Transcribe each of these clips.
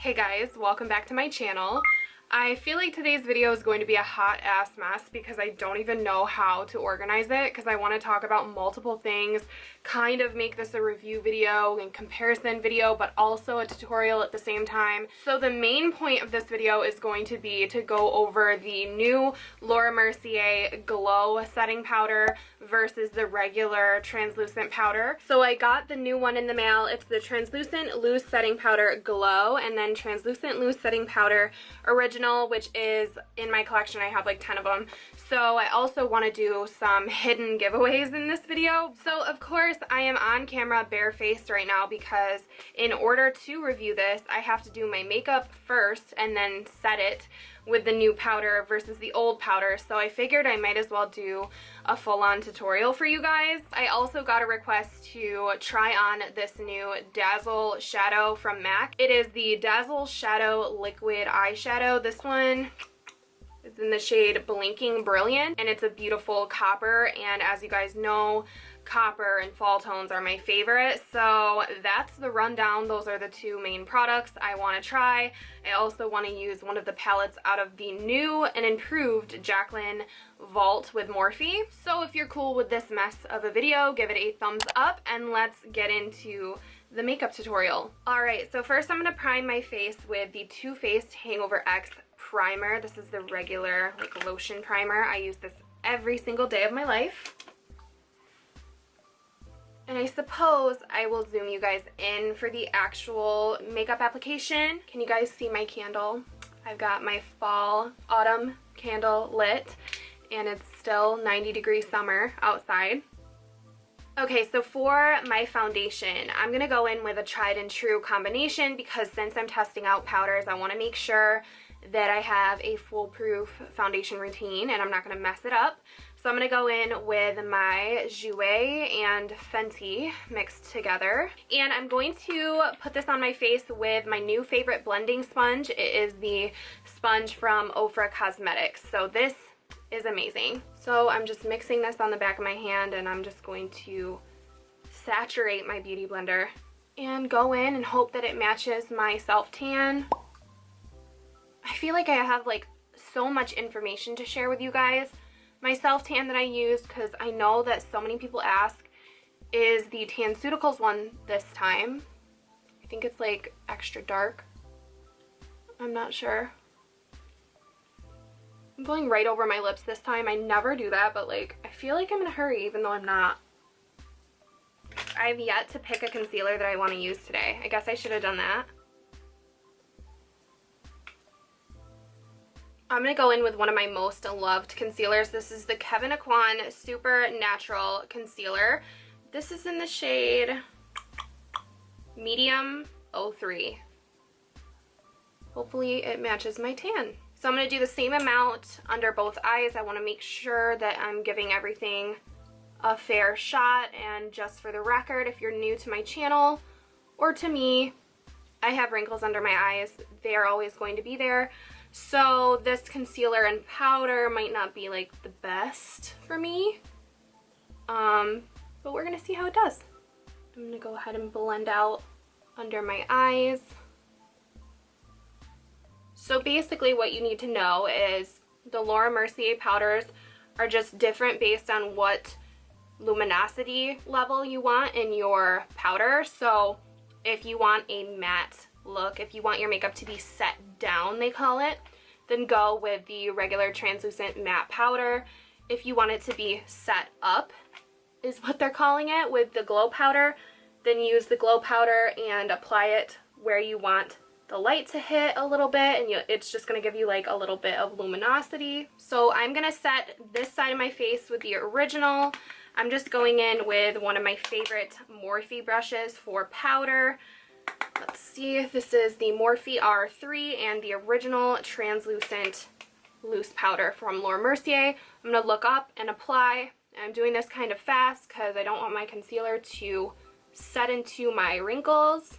Hey guys, welcome back to my channel. I feel like today's video is going to be a hot ass mess because I don't even know how to organize it because I want to talk about multiple things, kind of make this a review video and comparison video, but also a tutorial at the same time. So the main point of this video is going to be to go over the new Laura Mercier Glow Setting Powder versus the regular translucent powder. So I got the new one in the mail. It's the Translucent Loose Setting Powder Glow and then Translucent Loose Setting Powder Original, which is in my collection. I have like 10 of them. So I also want to do some hidden giveaways in this video. So of course I am on camera barefaced right now because in order to review this, I have to do my makeup first and then set it with the new powder versus the old powder. So I figured I might as well do a full-on tutorial for you guys. I also got a request to try on this new Dazzle Shadow from MAC. It is the Dazzle Shadow Liquid Eyeshadow. This one is in the shade Blinking Brilliant, and it's a beautiful copper, and as you guys know, copper and fall tones are my favorite. So that's the rundown. Those are the two main products I want to try. I also want to use one of the palettes out of the new and improved Jaclyn Vault with Morphe. So if you're cool with this mess of a video, give it a thumbs up and let's get into the makeup tutorial. Alright, so first I'm going to prime my face with the Too Faced Hangover X primer. This is the regular like lotion primer. I use this every single day of my life. And I suppose I will zoom you guys in for the actual makeup application. Can you guys see my candle? I've got my fall autumn candle lit and it's still 90-degree summer outside. Okay, so for my foundation, I'm going to go in with a tried and true combination because since I'm testing out powders, I want to make sure that I have a foolproof foundation routine and I'm not going to mess it up. So I'm going to go in with my Jouer and Fenty mixed together. And I'm going to put this on my face with my new favorite blending sponge. It is the sponge from Ofra Cosmetics. So this is amazing. So I'm just mixing this on the back of my hand and I'm just going to saturate my beauty blender and go in and hope that it matches my self-tan. I feel like I have like so much information to share with you guys. My self-tan that I use, because I know that so many people ask, is the Tanceuticals one this time. I think it's like extra dark. I'm not sure. I'm going right over my lips this time. I never do that, but like I feel like I'm in a hurry even though I'm not. I've yet to pick a concealer that I want to use today. I guess I should have done that. I'm going to go in with one of my most loved concealers. This is the Kevyn Aucoin Super Natural Concealer. This is in the shade Medium 03. Hopefully it matches my tan. So I'm going to do the same amount under both eyes. I want to make sure that I'm giving everything a fair shot. And just for the record, if you're new to my channel or to me, I have wrinkles under my eyes. They are always going to be there. So this concealer and powder might not be like the best for me, but we're gonna see how it does. I'm gonna go ahead and blend out under my eyes. So basically what you need to know is the Laura Mercier powders are just different based on what luminosity level you want in your powder. So if you want a matte look, if you want your makeup to be set down, they call it, then go with the regular translucent matte powder. If you want it to be set up, is what they're calling it, with the glow powder, then use the glow powder and apply it where you want the light to hit a little bit, and it's just going to give you like a little bit of luminosity. So I'm going to set this side of my face with the original. I'm just going in with one of my favorite Morphe brushes for powder. Let's see, this is the Morphe R3 and the original translucent loose powder from Laura Mercier. I'm going to look up and apply. I'm doing this kind of fast because I don't want my concealer to set into my wrinkles.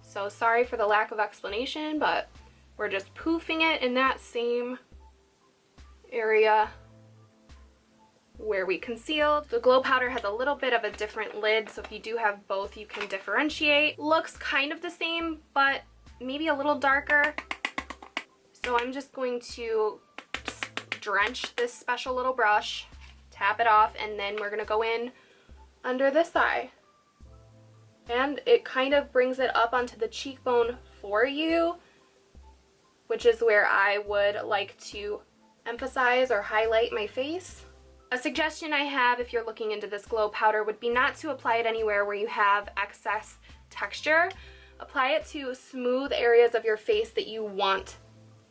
So sorry for the lack of explanation, but we're just poofing it in that same area where we concealed. The glow powder has a little bit of a different lid, so if you do have both, you can differentiate. Looks kind of the same, but maybe a little darker. So I'm just going to drench this special little brush, tap it off, and then we're going to go in under this eye. And it kind of brings it up onto the cheekbone for you, which is where I would like to emphasize or highlight my face. A suggestion I have if you're looking into this glow powder would be not to apply it anywhere where you have excess texture. Apply it to smooth areas of your face that you want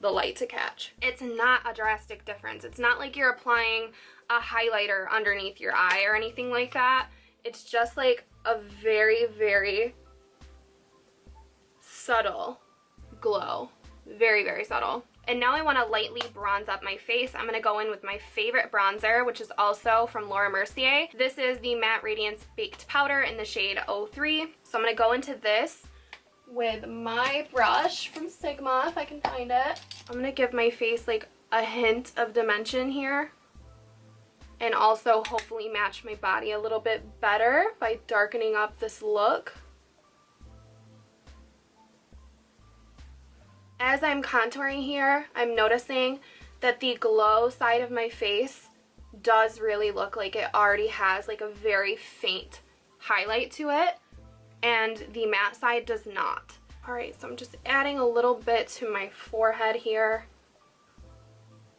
the light to catch. It's not a drastic difference. It's not like you're applying a highlighter underneath your eye or anything like that. It's just like a very, very subtle glow. Very, very subtle. And now I want to lightly bronze up my face. I'm going to go in with my favorite bronzer, which is also from Laura Mercier. This is the Matte Radiance Baked Powder in the shade 03. So I'm going to go into this with my brush from Sigma, if I can find it. I'm going to give my face like a hint of dimension here. And also hopefully match my body a little bit better by darkening up this look. As I'm contouring here, I'm noticing that the glow side of my face does really look like it already has like a very faint highlight to it, and the matte side does not. Alright, so I'm just adding a little bit to my forehead here.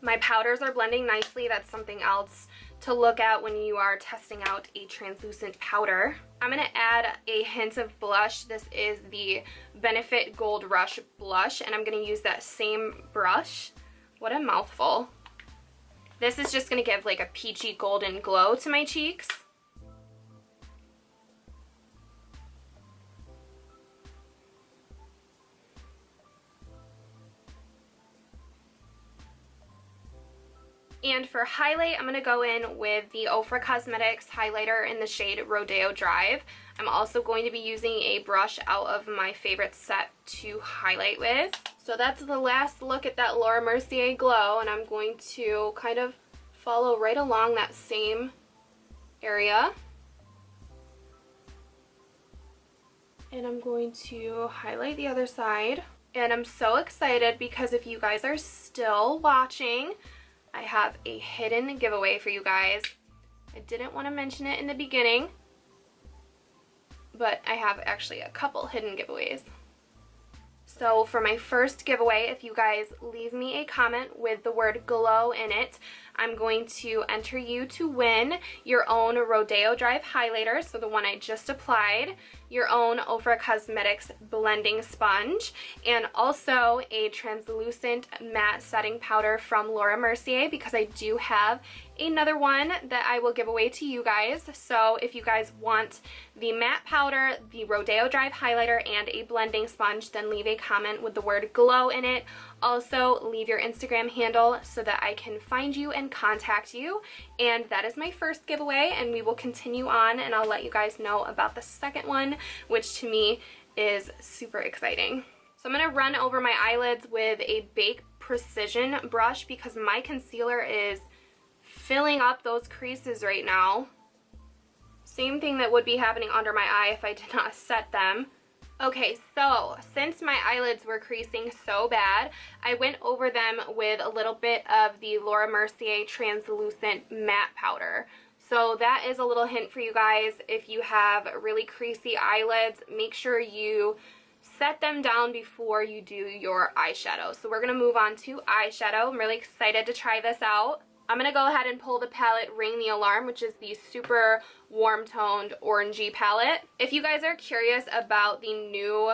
My powders are blending nicely. That's something else to look at when you are testing out a translucent powder. I'm going to add a hint of blush. This is the Benefit Gold Rush blush, and I'm going to use that same brush. What a mouthful. This is just going to give like a peachy golden glow to my cheeks. And for highlight, I'm going to go in with the Ofra Cosmetics highlighter in the shade Rodeo Drive. I'm also going to be using a brush out of my favorite set to highlight with. So that's the last look at that Laura Mercier glow, and I'm going to kind of follow right along that same area. And I'm going to highlight the other side. And I'm so excited because if you guys are still watching, I have a hidden giveaway for you guys. I didn't want to mention it in the beginning, but I have actually a couple hidden giveaways. So for my first giveaway, if you guys leave me a comment with the word glow in it, I'm going to enter you to win your own Rodeo Drive highlighter, so the one I just applied, your own Ofra Cosmetics blending sponge, and also a translucent matte setting powder from Laura Mercier, because I do have another one that I will give away to you guys. So if you guys want the matte powder, the Rodeo Drive highlighter, and a blending sponge, then leave a comment with the word glow in it. Also leave your Instagram handle so that I can find you and contact you. And that is my first giveaway, and we will continue on, and I'll let you guys know about the second one, which to me is super exciting. So I'm going to run over my eyelids with a Bake Precision brush because my concealer is filling up those creases right now. Same thing that would be happening under my eye if I did not set them. Okay, so since my eyelids were creasing so bad, I went over them with a little bit of the Laura Mercier translucent matte powder. So that is a little hint for you guys. If you have really creasy eyelids, make sure you set them down before you do your eyeshadow. So we're going to move on to eyeshadow. I'm really excited to try this out. I'm going to go ahead and pull the palette Ring the Alarm, which is the super warm-toned orangey palette. If you guys are curious about the new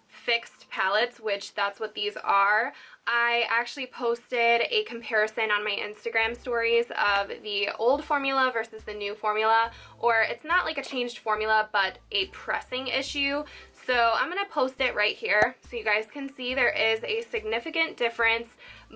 fixed palettes, which that's what these are, I actually posted a comparison on my Instagram stories of the old formula versus the new formula, or it's not like a changed formula, but a pressing issue. So I'm going to post it right here so you guys can see there is a significant difference,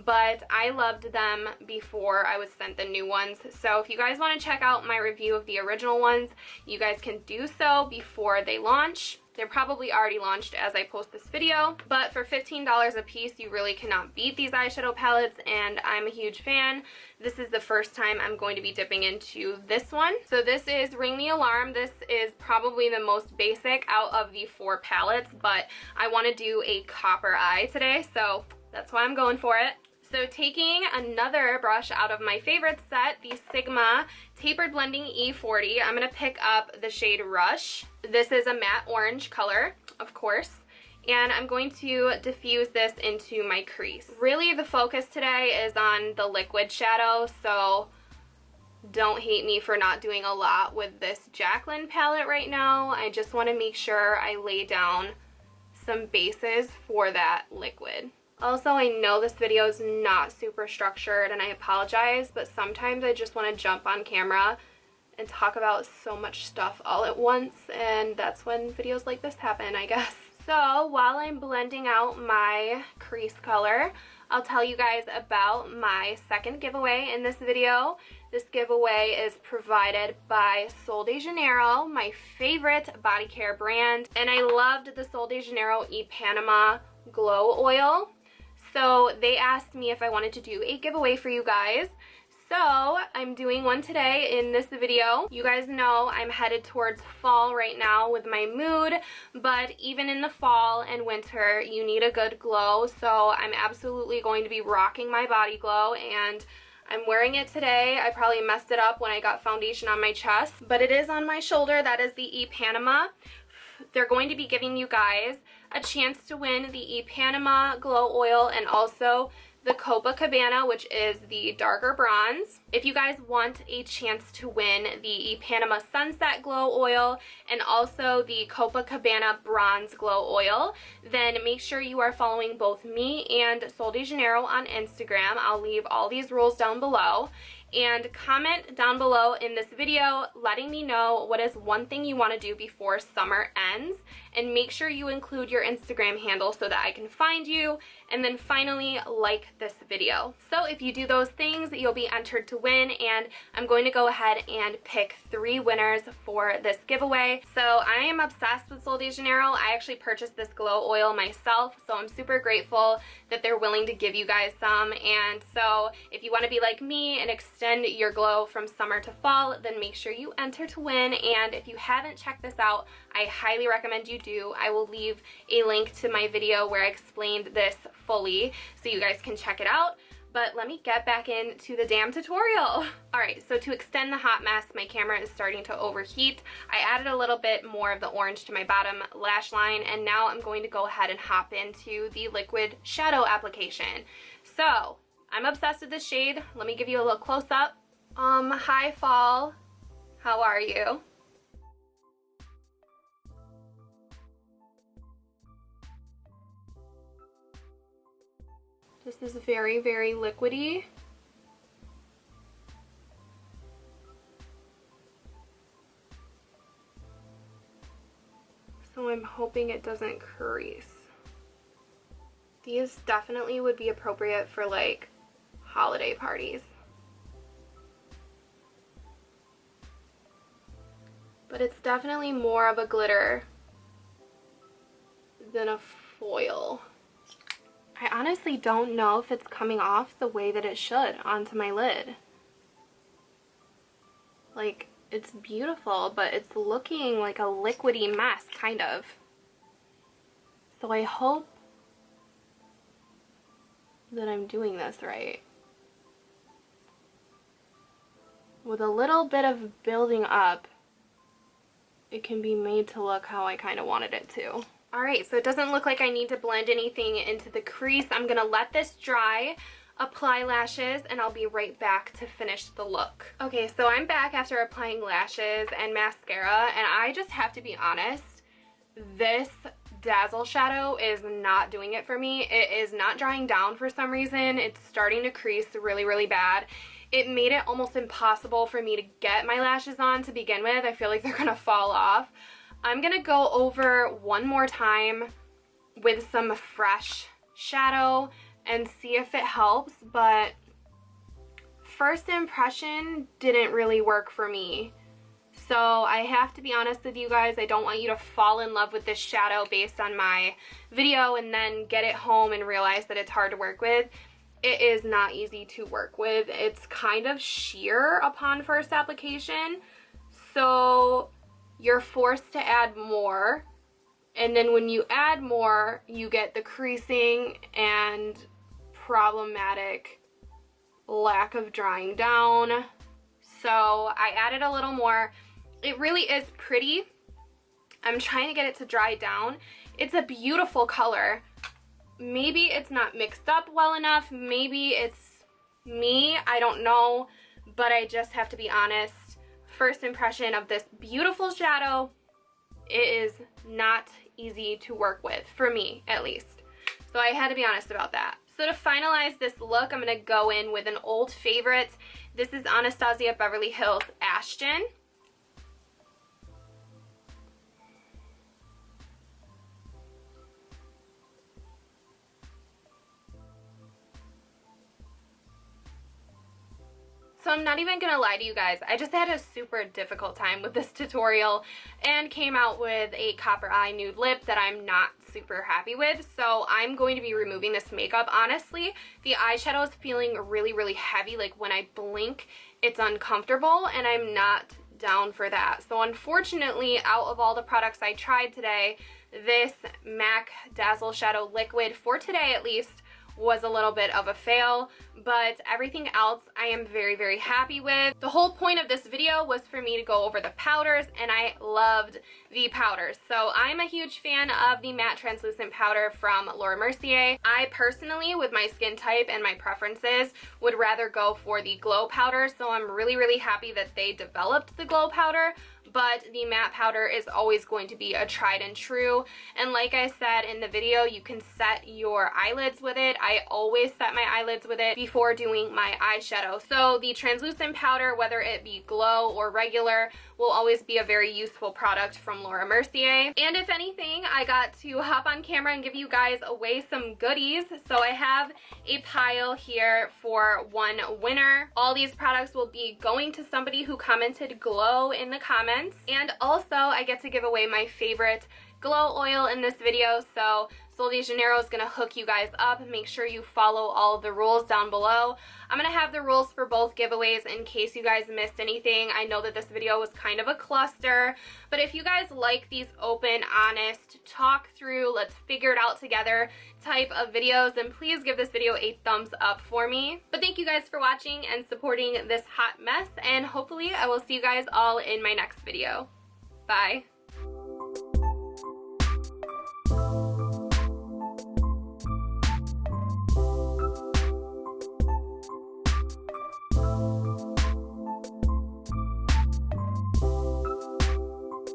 but I loved them before I was sent the new ones. So if you guys want to check out my review of the original ones, you guys can do so before they launch. They're probably already launched as I post this video, but for $15 a piece, you really cannot beat these eyeshadow palettes, and I'm a huge fan. This is the first time I'm going to be dipping into this one. So this is Ring the Alarm. This is probably the most basic out of the 4 palettes, but I want to do a copper eye today, so that's why I'm going for it. So taking another brush out of my favorite set, the Sigma Tapered Blending E40, I'm going to pick up the shade Rush. This is a matte orange color, of course, and I'm going to diffuse this into my crease. Really, the focus today is on the liquid shadow, so don't hate me for not doing a lot with this Jaclyn palette right now. I just want to make sure I lay down some bases for that liquid. Also, I know this video is not super structured and I apologize, but sometimes I just want to jump on camera and talk about so much stuff all at once, and that's when videos like this happen, I guess. So while I'm blending out my crease color, I'll tell you guys about my second giveaway in this video. This giveaway is provided by Sol de Janeiro, my favorite body care brand, and I loved the Sol de Janeiro E Panama Glow Oil. So they asked me if I wanted to do a giveaway for you guys. So I'm doing one today in this video. You guys know I'm headed towards fall right now with my mood, but even in the fall and winter, you need a good glow. So I'm absolutely going to be rocking my body glow, and I'm wearing it today. I probably messed it up when I got foundation on my chest, but it is on my shoulder. That is the E Panama. They're going to be giving you guys a chance to win the E Panama Glow Oil and also the Copacabana, which is the darker bronze. If you guys want a chance to win the E Panama Sunset Glow Oil and also the Copacabana Bronze Glow Oil, then make sure you are following both me and Sol de Janeiro on Instagram. I'll leave all these rules down below. And comment down below in this video letting me know what is one thing you want to do before summer ends, and make sure you include your Instagram handle so that I can find you, and then finally like this video. So if you do those things, you'll be entered to win, and I'm going to go ahead and pick 3 winners for this giveaway. So I am obsessed with Sol de Janeiro. I actually purchased this glow oil myself, so I'm super grateful that they're willing to give you guys some. And so if you want to be like me and extend your glow from summer to fall, then make sure you enter to win. And if you haven't checked this out, I highly recommend you do. I will leave a link to my video where I explained this fully so you guys can check it out. But let me get back into the damn tutorial. Alright, so to extend the hot mess, my camera is starting to overheat. I added a little bit more of the orange to my bottom lash line, and now I'm going to go ahead and hop into the liquid shadow application. So I'm obsessed with this shade. Let me give you a little close-up. Hi fall. How are you? This is very, very liquidy. So I'm hoping it doesn't crease. These definitely would be appropriate for like holiday parties. But it's definitely more of a glitter than a foil. I honestly don't know if it's coming off the way that it should onto my lid. Like, it's beautiful, but it's looking like a liquidy mess, kind of. So I hope that I'm doing this right. With a little bit of building up, it can be made to look how I kind of wanted it to. Alright, so it doesn't look like I need to blend anything into the crease. I'm going to let this dry, apply lashes, and I'll be right back to finish the look. Okay, so I'm back after applying lashes and mascara, and I just have to be honest, this Dazzle shadow is not doing it for me. It is not drying down for some reason. It's starting to crease really, really bad. It made it almost impossible for me to get my lashes on to begin with. I feel like they're going to fall off. I'm going to go over one more time with some fresh shadow and see if it helps, but first impression didn't really work for me. So I have to be honest with you guys, I don't want you to fall in love with this shadow based on my video and then get it home and realize that it's hard to work with. It is not easy to work with. It's kind of sheer upon first application, so you're forced to add more, and then when you add more, you get the creasing and problematic lack of drying down. So I added a little more. It really is pretty. I'm trying to get it to dry down. It's a beautiful color. Maybe it's not mixed up well enough. Maybe it's me. I don't know. But I just have to be honest. First impression of this beautiful shadow, it is not easy to work with, for me at least. So I had to be honest about that. So to finalize this look, I'm going to go in with an old favorite. This is Anastasia Beverly Hills Ashton. So I'm not even gonna lie to you guys, I just had a super difficult time with this tutorial and came out with a copper eye nude lip that I'm not super happy with. So I'm going to be removing this makeup. Honestly, the eyeshadow is feeling really, really heavy. Like when I blink, it's uncomfortable and I'm not down for that. So unfortunately, out of all the products I tried today, this MAC Dazzle Shadow Liquid, for today at least, was a little bit of a fail, but everything else I am very, very happy with. The whole point of this video was for me to go over the powders, and I loved the powders. So I'm a huge fan of the matte translucent powder from Laura Mercier. I personally, with my skin type and my preferences, would rather go for the glow powder, so I'm really, really happy that they developed the glow powder. But the matte powder is always going to be a tried and true. And like I said in the video, you can set your eyelids with it. I always set my eyelids with it before doing my eyeshadow. So the translucent powder, whether it be glow or regular, will always be a very useful product from Laura Mercier. And if anything, I got to hop on camera and give you guys away some goodies. So I have a pile here for one winner. All these products will be going to somebody who commented glow in the comments. And also I get to give away my favorite glow oil in this video. So Sol de Janeiro is going to hook you guys up. Make sure you follow all of the rules down below. I'm going to have the rules for both giveaways in case you guys missed anything. I know that this video was kind of a cluster, but if you guys like these open, honest, talk through, let's figure it out together type of videos, then please give this video a thumbs up for me. But thank you guys for watching and supporting this hot mess, and hopefully I will see you guys all in my next video. Bye.